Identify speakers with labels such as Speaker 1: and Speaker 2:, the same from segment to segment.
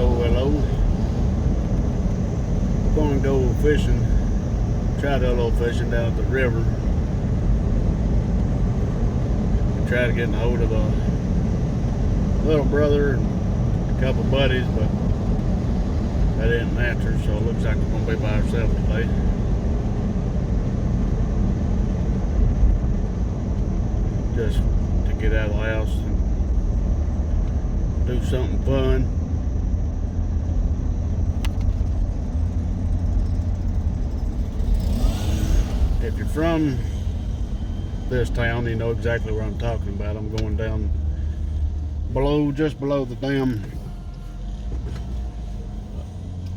Speaker 1: Hello. We're going to go fishing. Try to do a little fishing down at the river. Try to get in hold of a little brother and a couple buddies, but that didn't answer, so it looks like we're going to be by ourselves today. Just to get out of the house and do something fun. If you're from this town, you know exactly where I'm talking about. I'm going down below, just below the dam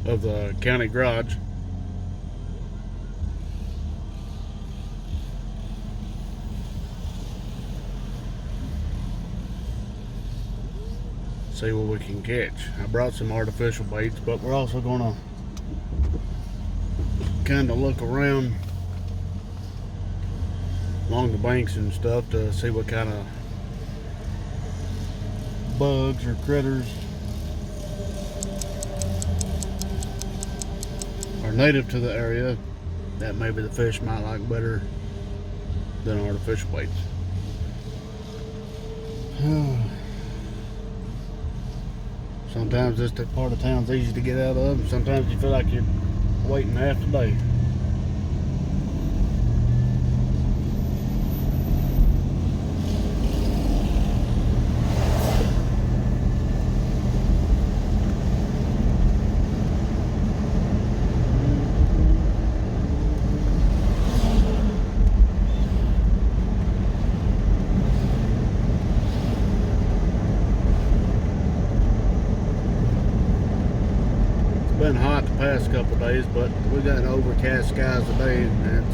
Speaker 1: of the county garage. See what we can catch. I brought some artificial baits, but we're also gonna kind of look around along the banks and stuff to see what kind of bugs or critters are native to the area that maybe the fish might like better than artificial baits. Sometimes this part of town's easy to get out of, and sometimes you feel like you're waiting half the day. Been hot the past couple days, but we got overcast skies today, and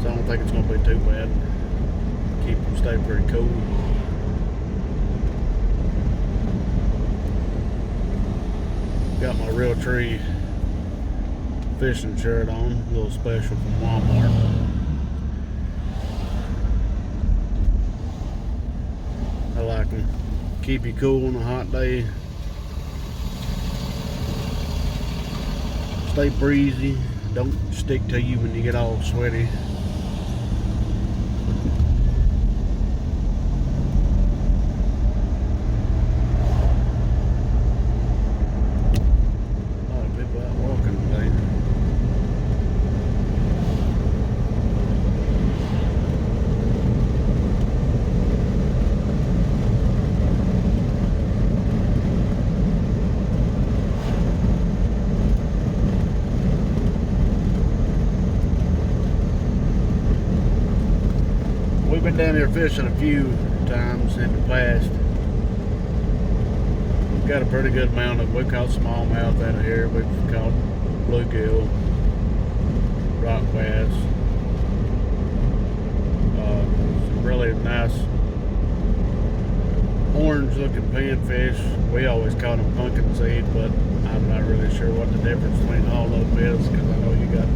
Speaker 1: so I don't think it's going to be too bad. Keep them stay pretty cool. Got my Real Tree fishing shirt on, a little special from Walmart. I like them. Keep you cool on a hot day. Stay breezy, don't stick to you when you get all sweaty. A lot of people out walking today. We've been down here fishing a few times in the past. We've got a pretty good amount of, we've caught smallmouth out of here, we've caught bluegill, rock bass, some really nice orange looking panfish. We always call them pumpkin seed, but I'm not really sure what the difference between all of them is, because I know you got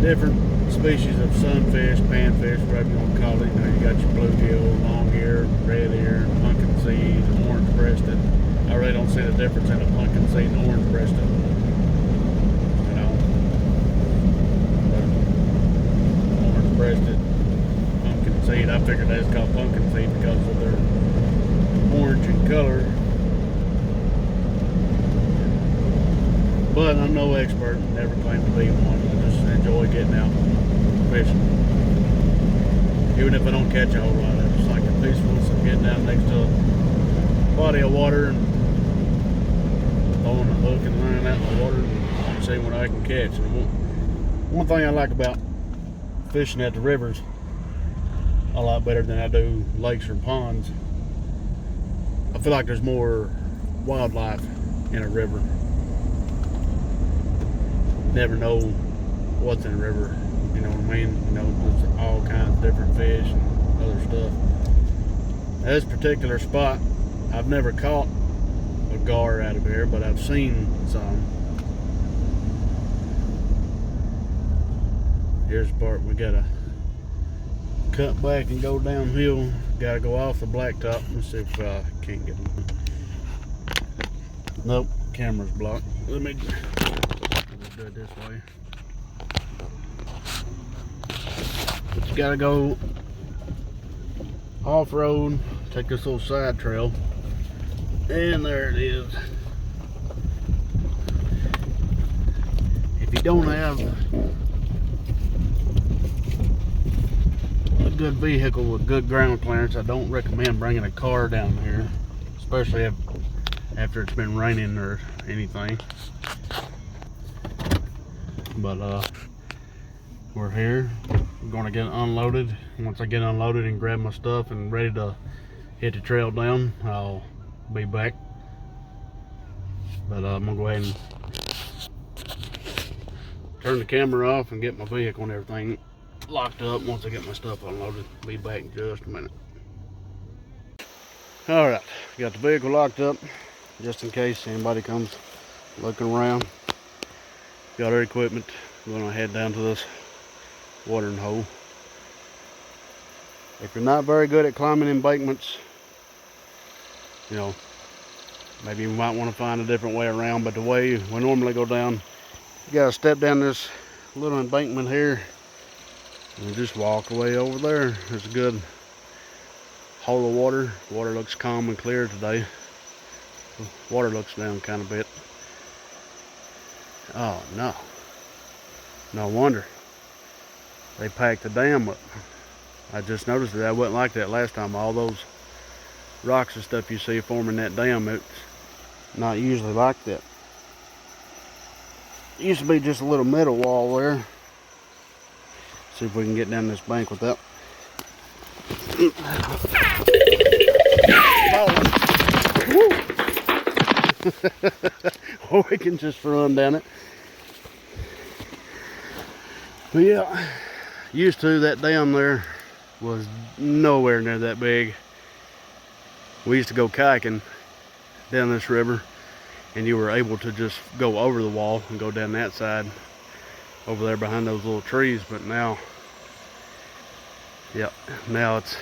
Speaker 1: different species of sunfish, panfish, whatever you want to call it. You know, you got your bluegill, long ear, red ear, pumpkin seed, orange breasted. I really don't see the difference in a pumpkin seed and orange breasted. You know, but orange breasted, pumpkin seed. I figured that's called pumpkin seed because of their orange in color. But I'm no expert, never claimed to be one. I just enjoy getting out fishing. Even if I don't catch a whole lot, I just like the peacefulness of getting down next to a body of water and throwing a hook and running out in the water and seeing what I can catch. And one thing I like about fishing at the rivers a lot better than I do lakes or ponds, I feel like there's more wildlife in a river. Never know what's in the river, you know what I mean? You know, there's all kinds of different fish and other stuff. This particular spot, I've never caught a gar out of here, but I've seen some. Here's the part we gotta cut back and go downhill. Gotta go off the blacktop. Let's see if I can't get them. Nope, camera's blocked. Let me do it this way. But you gotta go off-road, take this little side trail, and there it is. If you don't have a good vehicle with good ground clearance, I don't recommend bringing a car down here, especially after it's been raining or anything. But we're here. We're gonna get unloaded. Once I get unloaded and grab my stuff and ready to hit the trail down, I'll be back. But I'm gonna go ahead and turn the camera off and get my vehicle and everything locked up. Once I get my stuff unloaded, be back in just a minute. All right, got the vehicle locked up just in case anybody comes looking around. Got our equipment. I'm gonna head down to this watering hole. If you're not very good at climbing embankments, you know, maybe you might want to find a different way around, but the way we normally go down, you gotta step down this little embankment here and just walk away over there. There's a good hole of water. Water looks calm and clear today. Water looks down kind of bit. Oh no, no wonder they packed the dam up. I just noticed that. I wasn't like that last time. All those rocks and stuff you see forming that dam, it's not usually like that. It used to be just a little metal wall there. See if we can get down this bank without or we can just run down it. But yeah, used to, that dam there was nowhere near that big. We used to go kayaking down this river, and you were able to just go over the wall and go down that side over there behind those little trees. But now, yep, now it's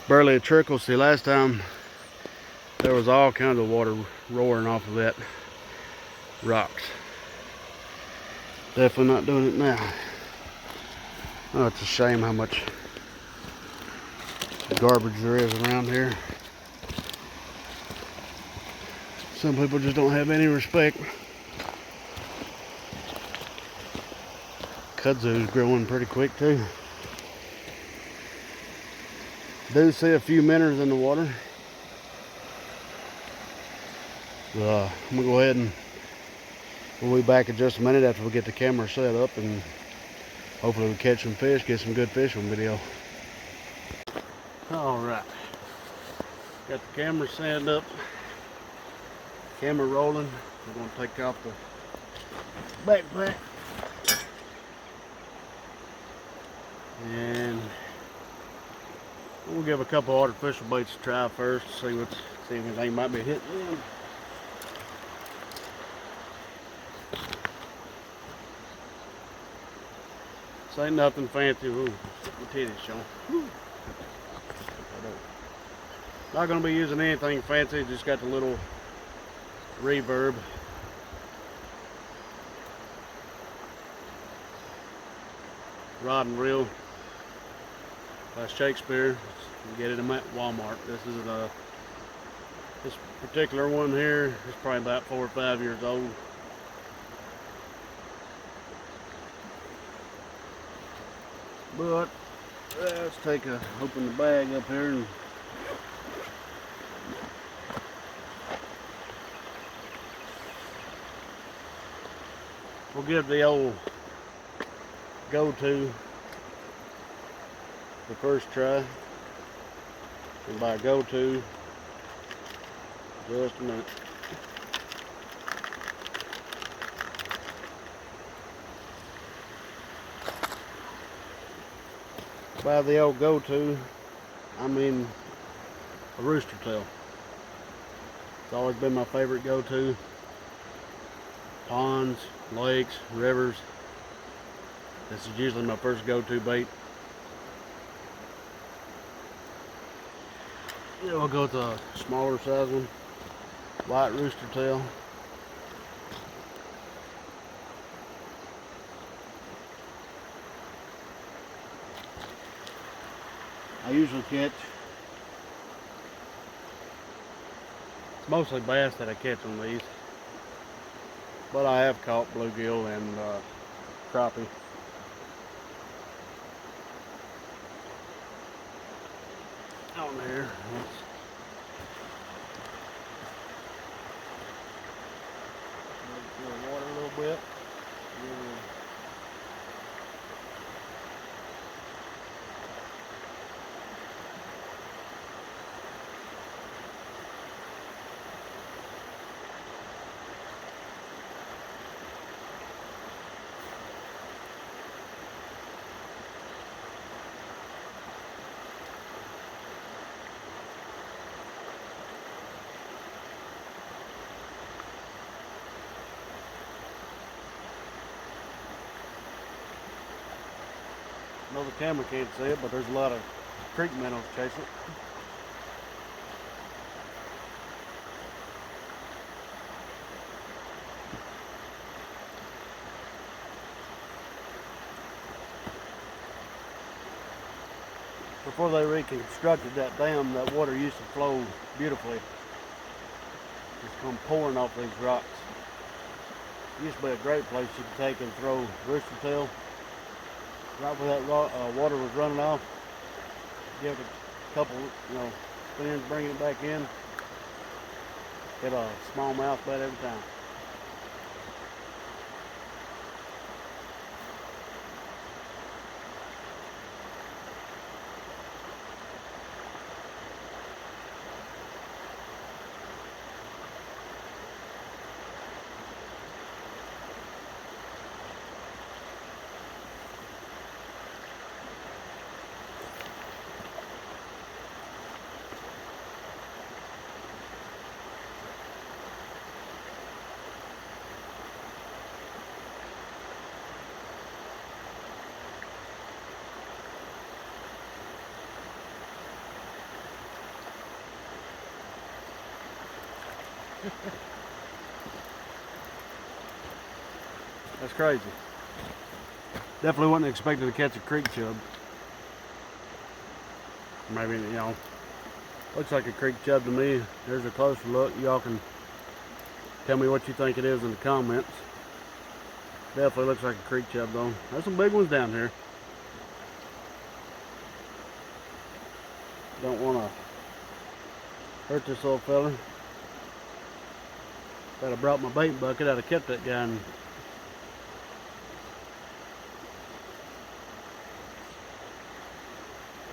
Speaker 1: barely a trickle. See, last time there was all kinds of water roaring off of that rocks. Definitely not doing it now. Oh, it's a shame how much garbage there is around here. Some people just don't have any respect. Kudzu's growing pretty quick too. Do see a few minnows in the water. I'm gonna go ahead and we'll be back in just a minute after we get the camera set up, and hopefully we'll catch some fish, get some good fishing video. Alright, got the camera set up, camera rolling. We're going to take off the backpack and we'll give a couple artificial baits a try first to see if anything might be hitting in. This ain't nothing fancy. Ooh, my titties showing. Not going to be using anything fancy, just got the little reverb. Rod and reel by Shakespeare. You can get it at Walmart. This particular one here is probably about 4 or 5 years old. But let's open the bag up here and we'll give the old go-to the first try. And by go-to, just a minute. By the old go-to, I mean a rooster tail. It's always been my favorite go-to. Ponds, lakes, rivers. This is usually my first go-to bait. Yeah, we'll go with a smaller size one. white rooster tail. I usually catch, it's mostly bass that I catch on these, but I have caught bluegill and crappie. On there. Let's water a little bit. I know the camera can't see it, but there's a lot of creek minnows chasing it. Before they reconstructed that dam, that water used to flow beautifully. Just come pouring off these rocks. It used to be a great place you could take and throw rooster tail. Right where that water was running off, give it a couple, spins, bring it back in. Get a smallmouth bait every time. That's crazy. Definitely wasn't expecting to catch a creek chub. Maybe, looks like a creek chub to me. There's a closer look. Y'all can tell me what you think it is in the comments. Definitely looks like a creek chub though. There's some big ones down here. Don't want to hurt this little fella. If I'd have brought my bait bucket, I'd have kept that guy. And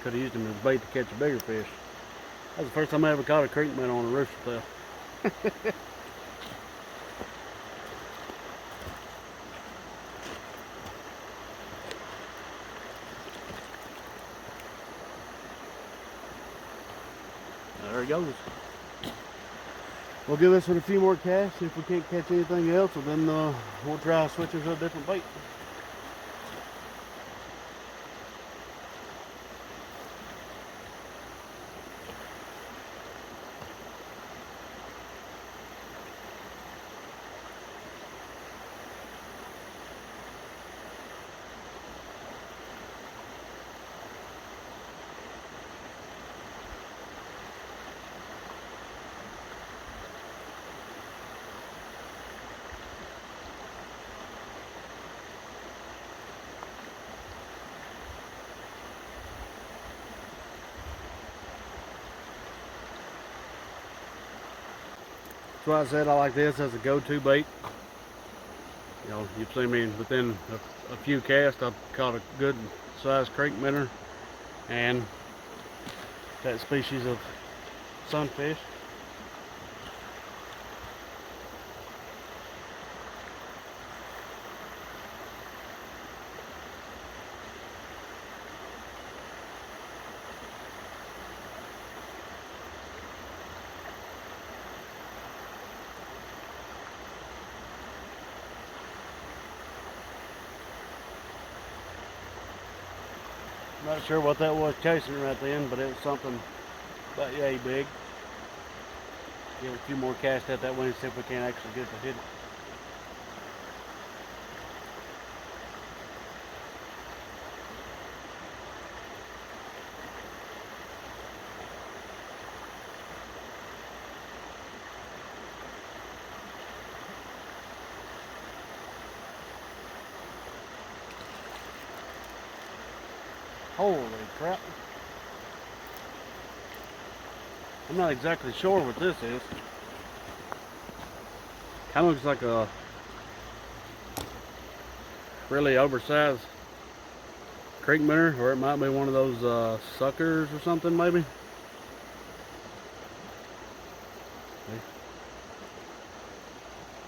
Speaker 1: could have used him as bait to catch a bigger fish. That's the first time I ever caught a creek minnow on a rooster tail. There he goes. We'll give this one a few more casts. If we can't catch anything else, well, then we'll try switching to a different bait. That's why I said I like this as a go-to bait. You've seen me within a few casts, I've caught a good sized creek minnow and that species of sunfish. Not sure what that was chasing right then, but it was something about yay big. Give it a few more casts out that way and see if we can actually get to hit it. Holy crap. I'm not exactly sure what this is. Kind of looks like a really oversized creek minnow, or it might be one of those suckers or something maybe.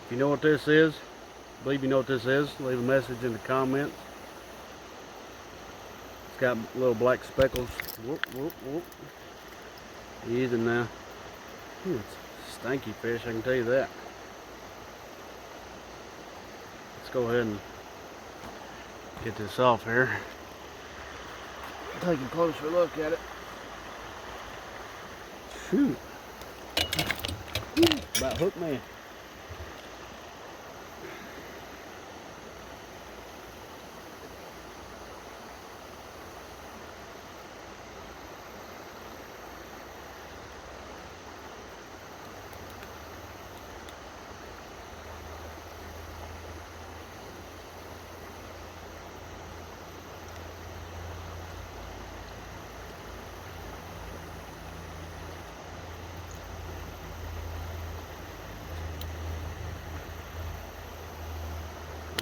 Speaker 1: If you know what this is, I believe you know what this is, leave a message in the comments. It's got little black speckles. Whoop, whoop, whoop. Easy now. It's a stanky fish, I can tell you that. Let's go ahead and get this off here. Take a closer look at it. Shoot. About hooked me.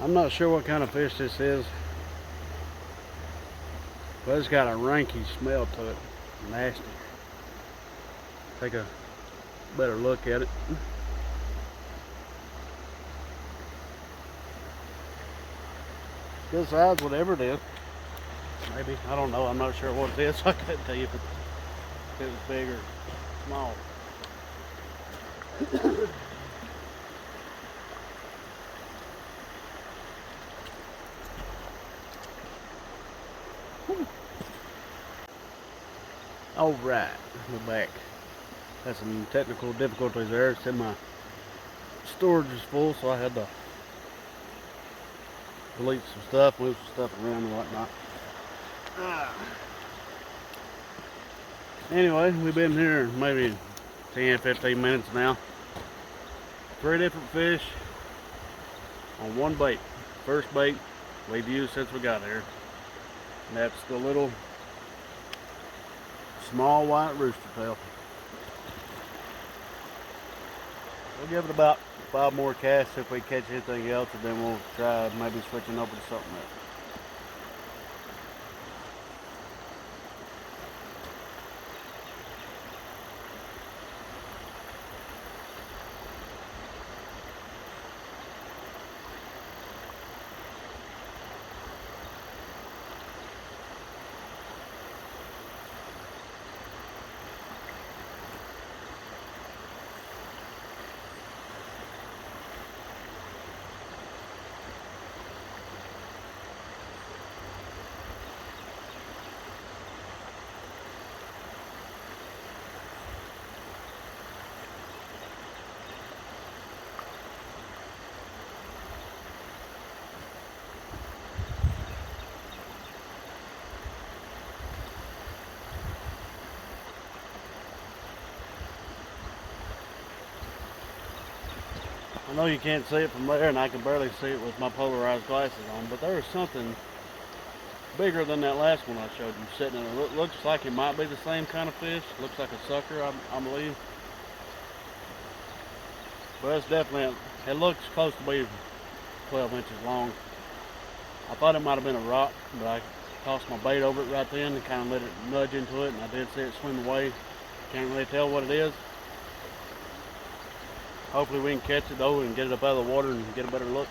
Speaker 1: I'm not sure what kind of fish this is, but it's got a ranky smell to it. Nasty. Take a better look at it. Good size, whatever it is. Maybe, I don't know, I'm not sure what it is, so I couldn't tell you if it was big or small. Alright, we're back. Had some technical difficulties there. It said my storage is full, so I had to delete some stuff, move some stuff around and whatnot. Anyway, we've been here maybe 10-15 minutes now. 3 different fish on one bait. First bait we've used since we got here. And that's the little small white rooster tail. We'll give it about 5 more casts if we catch anything else, and then we'll try maybe switching over to something else. I know you can't see it from there, and I can barely see it with my polarized glasses on, but there is something bigger than that last one I showed you sitting in it. Looks like it might be the same kind of fish. Looks like a sucker, I believe. But it's definitely, it looks close to be 12 inches long. I thought it might have been a rock, but I tossed my bait over it right then and kind of let it nudge into it, and I did see it swim away. Can't really tell what it is. Hopefully we can catch it though and get it up out of the water and get a better look.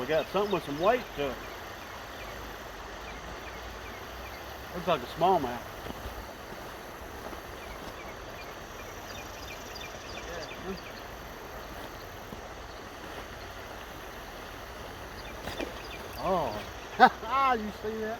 Speaker 1: we got something with some weight to it. Looks like a smallmouth. Oh, you see that?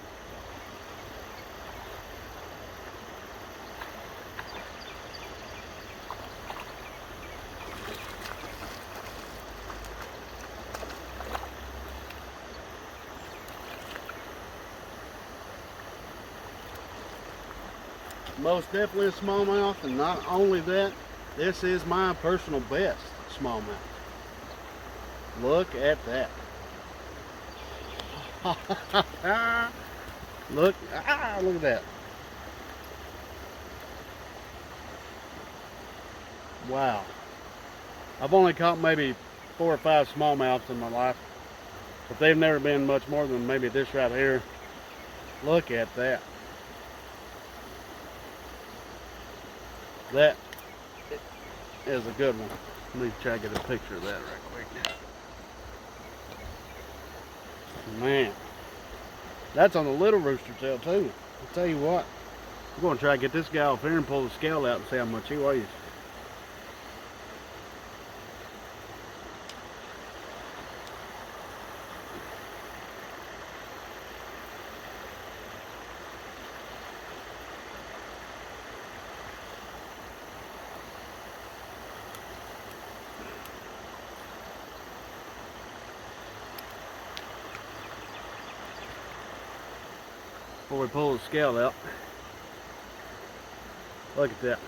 Speaker 1: Most definitely a smallmouth, and not only that, this is my personal best smallmouth. Look at that. look at that. Wow. I've only caught maybe 4 or 5 smallmouths in my life, but they've never been much more than maybe this right here. Look at that. That is a good one. Let me try to get a picture of that right quick. Man, that's on the little rooster tail too. I'll tell you what, I'm going to try to get this guy off here and pull the scale out and see how much he weighs. Before we pull the scale out, look at that.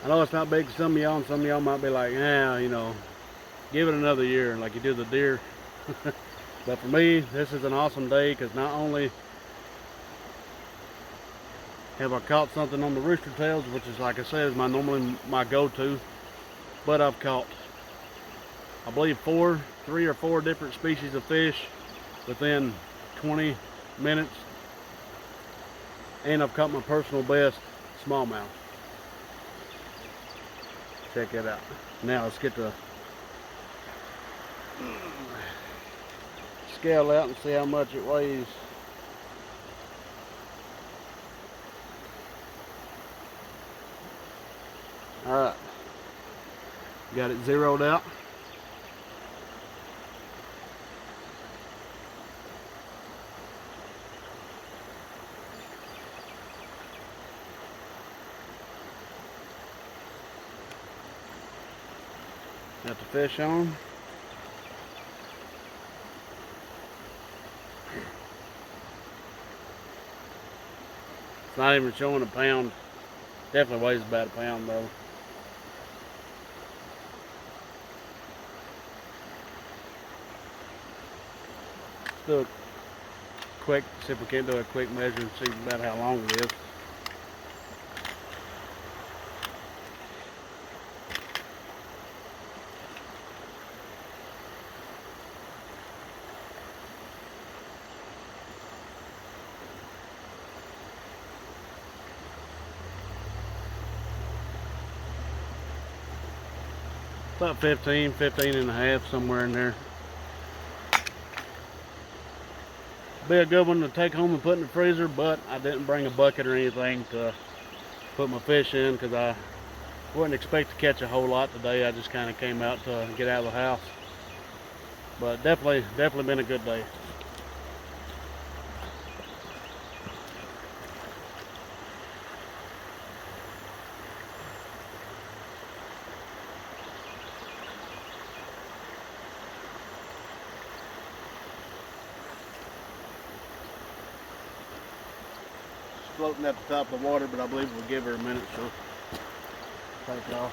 Speaker 1: I know it's not big to some of y'all, and some of y'all might be like, yeah, you know, give it another year like you do the deer. But for me, this is an awesome day, because not only have I caught something on the rooster tails, which is, like I said, is normally my go-to, but I've caught, I believe, 3 or 4 different species of fish within 20 minutes, and I've caught my personal best smallmouth. Check it out. Now let's get the scale out and see how much it weighs. Alright, got it zeroed out. Got the fish on. It's not even showing a pound. Definitely weighs about a pound though. Let's do a quick, see if we can't do a quick measure and see about how long it is. About 15 and a half, somewhere in there. Be a good one to take home and put in the freezer, but I didn't bring a bucket or anything to put my fish in, because I wouldn't expect to catch a whole lot today. I just kind of came out to get out of the house. But definitely been a good day. Floating at the top of the water, but I believe we'll give her a minute, so take it off.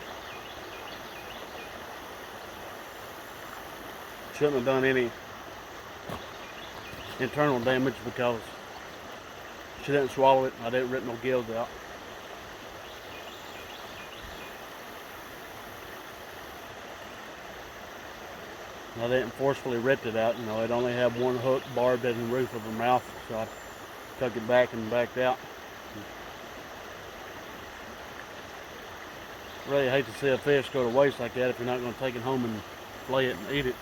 Speaker 1: Shouldn't have done any internal damage, because she didn't swallow it. I didn't rip no gills out. I didn't forcefully rip it out. You know, it only had one hook barbed in the roof of her mouth, so I took it back and backed out. Really hate to see a fish go to waste like that if you're not going to take it home and flay it and eat it.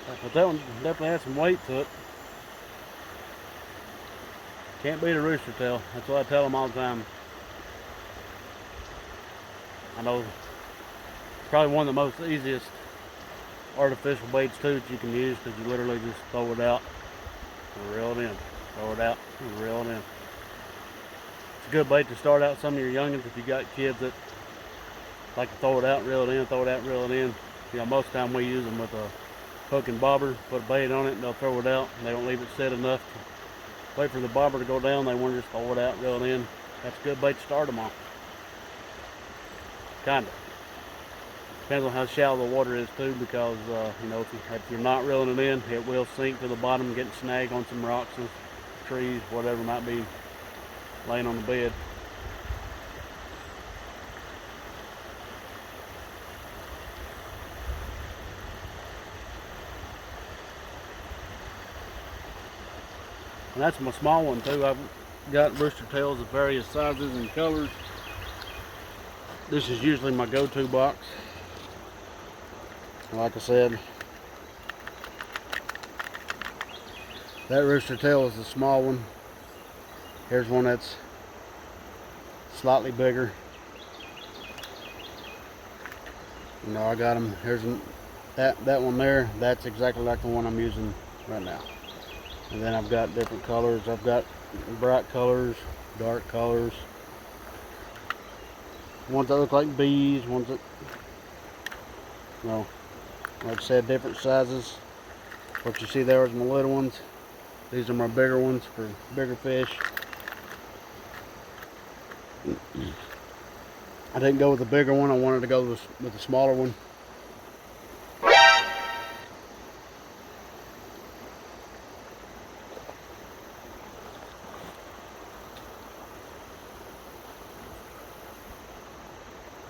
Speaker 1: But that one definitely has some weight to it. Can't beat a rooster tail. That's what I tell them all the time. I know it's probably one of the most easiest artificial baits too that you can use, because you literally just throw it out and reel it in. Throw it out and reel it in. It's a good bait to start out some of your youngins if you got kids that like to throw it out and reel it in, throw it out and reel it in. You know, most of the time we use them with a hook and bobber, put a bait on it, and they'll throw it out. And they don't leave it set enough to wait for the bobber to go down. They want to just throw it out, reel it in. That's a good bait to start them on. Kinda. Depends on how shallow the water is too, because you know, if you're not reeling it in, it will sink to the bottom, getting snagged on some rocks and trees, whatever might be laying on the bed. And that's my small one too. I've got rooster tails of various sizes and colors. This is usually my go-to box. Like I said, that rooster tail is the small one. Here's one that's slightly bigger. You know, I got them. Here's that one there. That's exactly like the one I'm using right now. And then I've got different colors. I've got bright colors, dark colors, ones that look like bees, ones that, you know, like I said, different sizes. What you see there is my little ones. These are my bigger ones for bigger fish. I didn't go with the bigger one. I wanted to go with the smaller one.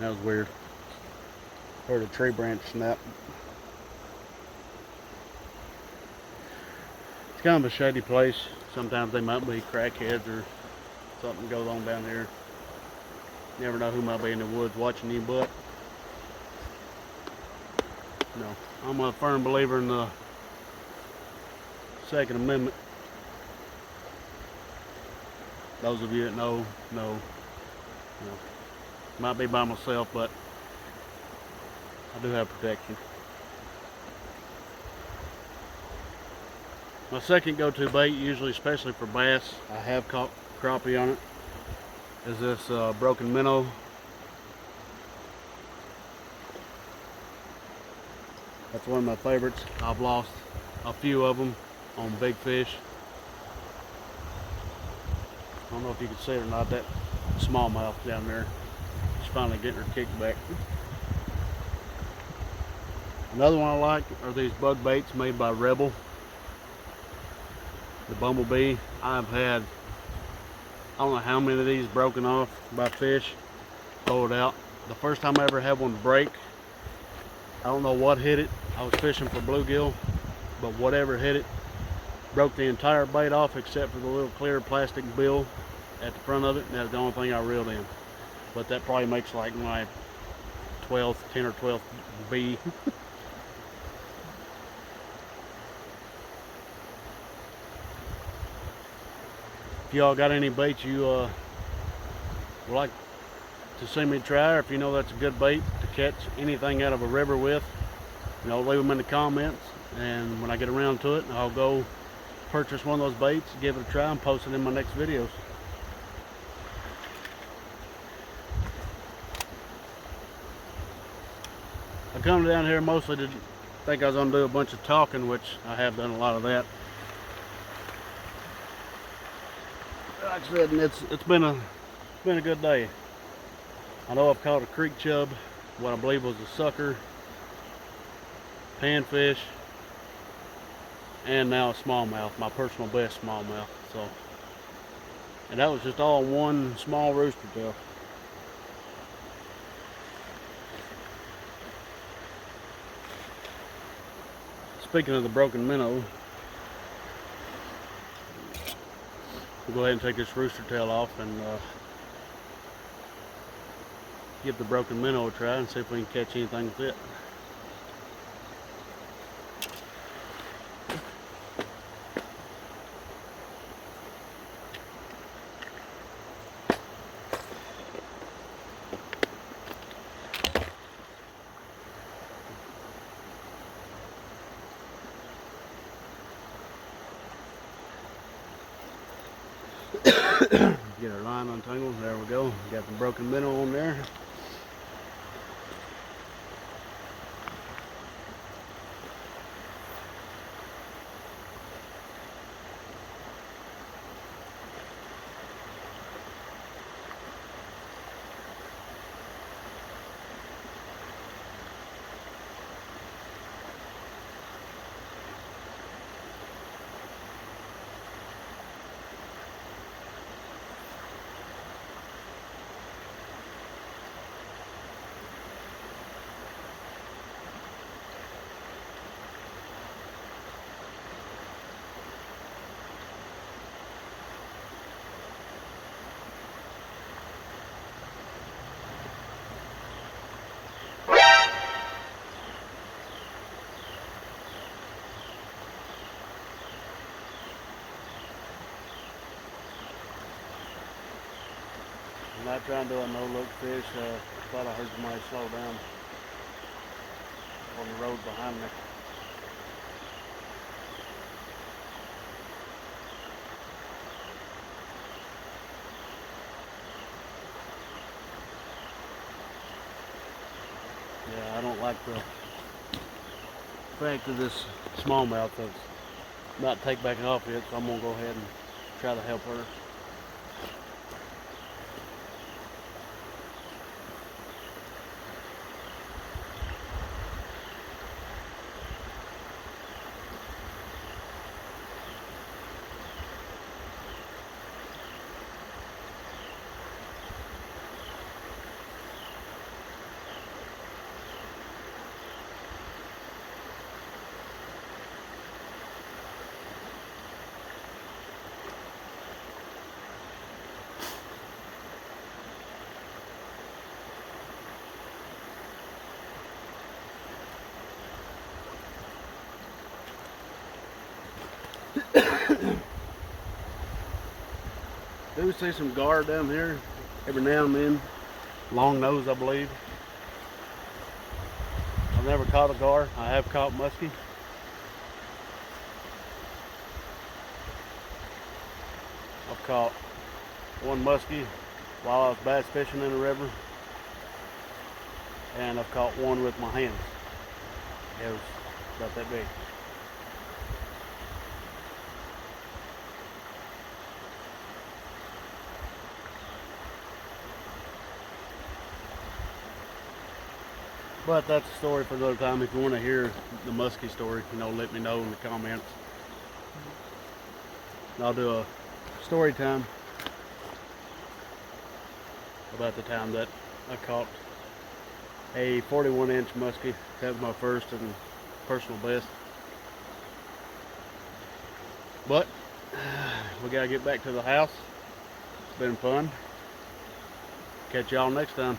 Speaker 1: That was weird. Heard a tree branch snap. It's kind of a shady place. Sometimes they might be crackheads or something goes on down here. You never know who might be in the woods watching you, but no, I'm a firm believer in the Second Amendment. Those of you that know. Might be by myself, but I do have protection. My second go-to bait, usually especially for bass, I have caught crappie on it, is this broken minnow. That's one of my favorites. I've lost a few of them on big fish. I don't know if you can see it or not, that smallmouth down there. She's finally getting her kick back. Another one I like are these bug baits made by Rebel. The bumblebee. I've had, I don't know how many of these broken off by fish. Throw it out. The first time I ever had one break, I don't know what hit it. I was fishing for bluegill, but whatever hit it broke the entire bait off except for the little clear plastic bill at the front of it, and that's the only thing I reeled in. But that probably makes like my 10th or 12th bee. If y'all got any baits you would like to see me try, or if you know that's a good bait to catch anything out of a river with, you know, leave them in the comments, and when I get around to it, I'll go purchase one of those baits, give it a try, and post it in my next videos. I come down here mostly to think I was going to do a bunch of talking, which I have done a lot of that. Like I said, it's been a good day. I know I've caught a creek chub, what I believe was a sucker, panfish, and now a smallmouth, my personal best smallmouth. So, and that was just all one small rooster tail. Speaking of the broken minnow, we'll go ahead and take this rooster tail off and give the broken minnow a try and see if we can catch anything with it. Get our line untangled. There we go. Got the broken minnow on there. I'm not trying to do a no-look fish. Thought I heard somebody slow down on the road behind me. Yeah, I don't like the fact that this smallmouth has not take back off yet, so I'm gonna go ahead and try to help her. Do see some gar down here every now and then. Long nose, I believe. I've never caught a gar. I have caught muskie. I've caught one muskie while I was bass fishing in the river, and I've caught one with my hands. It was about that big. But that's a story for another time. If you want to hear the muskie story, let me know in the comments. And I'll do a story time about the time that I caught a 41-inch muskie. That was my first and personal best. But we gotta get back to the house. It's been fun. Catch y'all next time.